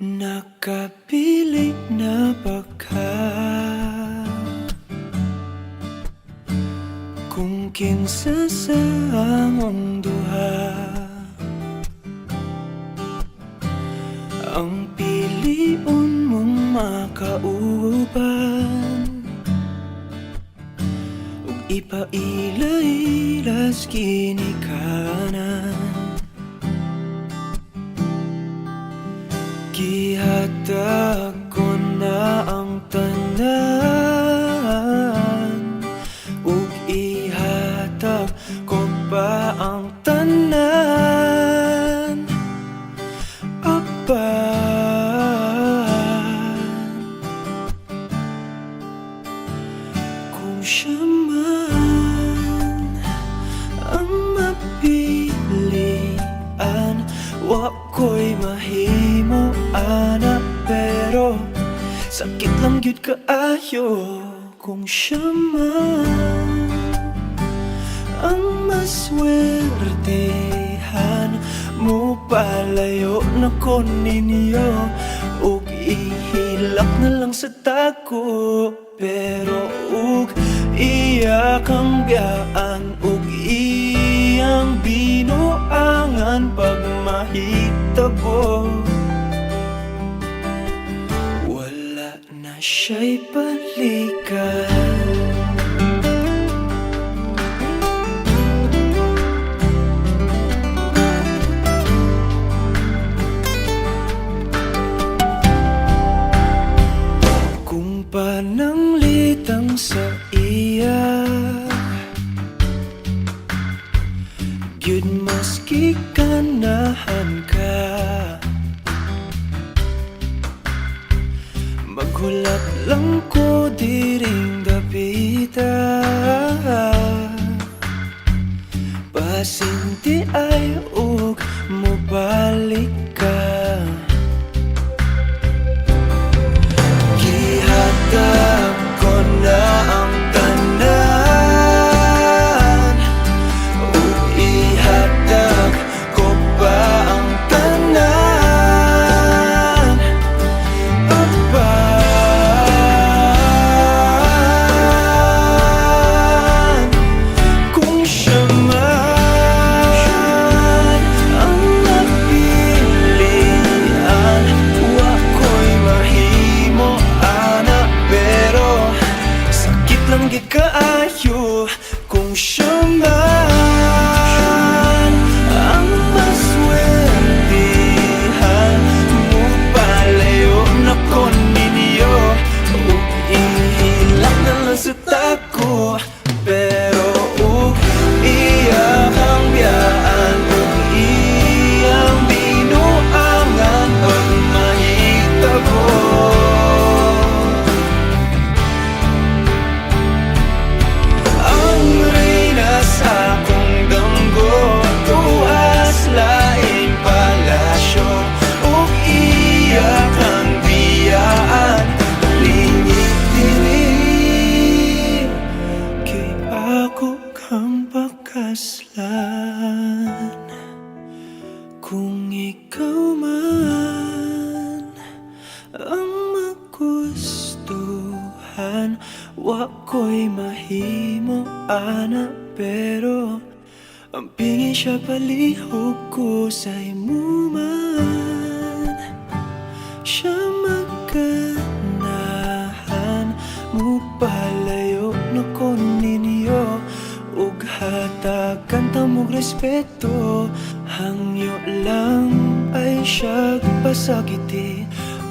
Nakapili na ba ka? Kung kinsa sa among duha ang piliun mong makauban, ug ipailailas ginikanan. Gihatag ko na ang tanan, ug ihatag ko pa ang tanan. Apan kung siya man ang mapilian, wa ko'y mahimo ana, pero sakit lang gyud kaayo kung siya man ang maswertehan. Mo palayo na ko ninyo, ug ihilak na lang sa tako, pero ug iya kang biyaan, ug iyang binuangan pag mahitabo. Wala na siya'y balikan. Pananglitang sa iya, gyud maski ganahan ka, maghulat lang ko diring dapita. Pasinti ay ug mobalik ka. Gihatag ko na ang tanan, ug ihatag ko pa ang tanan. Apan kung siya man ang napilian, wa ko'y mahimo ana, pero sakit lang gid kaayo kung siya man ang maswertehan. Mo palayo na ko ninyo, ug ihilak na lang sa tako, pero ug iya kang biyaan, ug iyang binuangan pag mahitabo. Ang reyna sa akong damgo, tuas laing palasyo, ug iya kang biyaan, lingit dili kay ako kang pakaslan. Kung ikaw man ang magustuhan, wa ko'y mahimo ana, pero ang pingin siya palihog ko sa imo man. Siya maganahan, mo palayo na ko ninyo, ug hatagan ta mog respeto. Hangyo lang ay siyag pasakiti,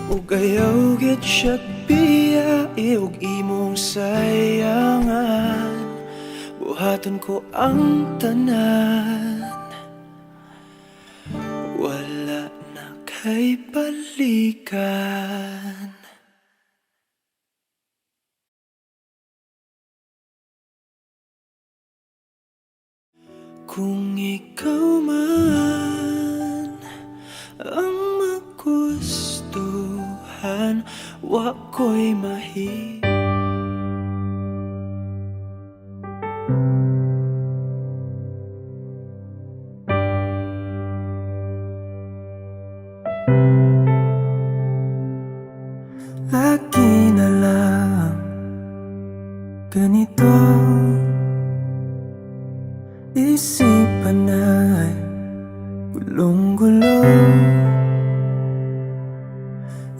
ug ayaw gyud siyag biyai, ug imong sayangan. Buhaton ko ang tanan, wala na kay balikan. Kung ikaw man ang magustuhan, wa ko'y mahimo. isipan ay gulong-gulo.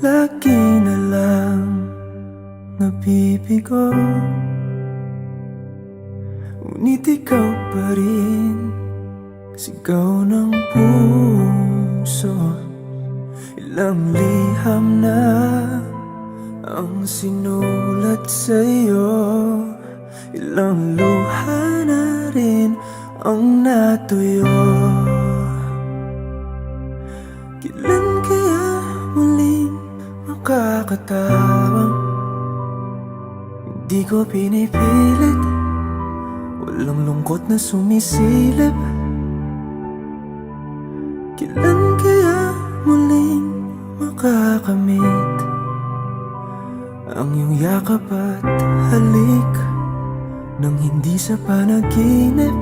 Lagi na lang nabibigo, ngunit ikaw pa rin sigaw ng puso. Ilang liham na ang sinulat sa'yo, ilang luha na rin ang natuyo. Kailan kaya muling makakatawang hindi ko pinipilit, walang lungkot na sumisilip? Kailan kaya muling makakamit ang iyong yakap at halik nang hindi sa panaginip?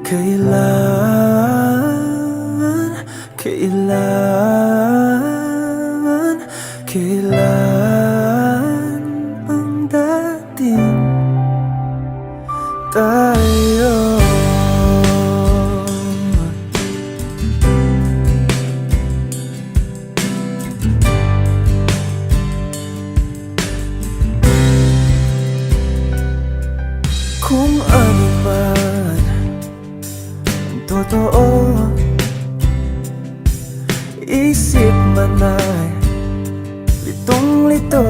Kailan ang dating tayo? Kung ano man ang totoo, isip man ay litong-lito.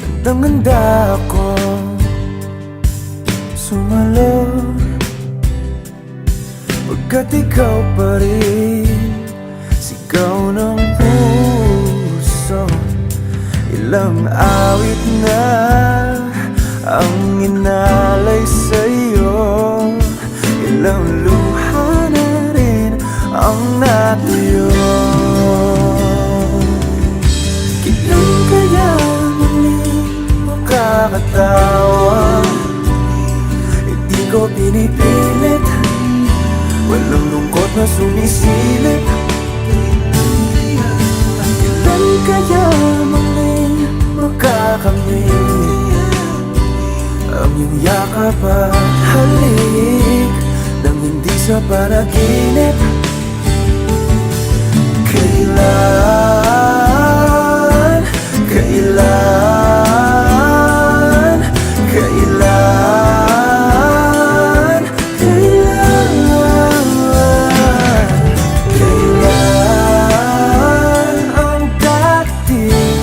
Handang-handa ako sumalo, pagkat ikaw pa rin sigaw ng puso. Ilang awit na ang inalay sa'yo, ilang luha na rin ang natuyo. Kailan kaya muling makakatawa? Hindi ko pinipilit, walang lungkot na sumisilip. Kailan kaya muling makakamit ang iyong yakap at halik nang hindi sa panaginip? Kailan, kailan, kailan, kailan, kailan ang dating?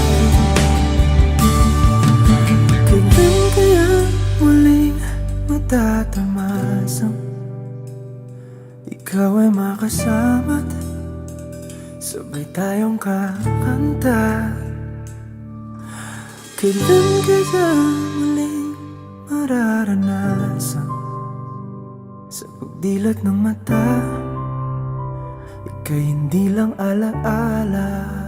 Kailan kaya muling matatamasang ikaw ay makasama't sabay tayong kakanta? Kailan kaya muling mararanasan sa pagdilat ng mata ika'y hindi lang alaala?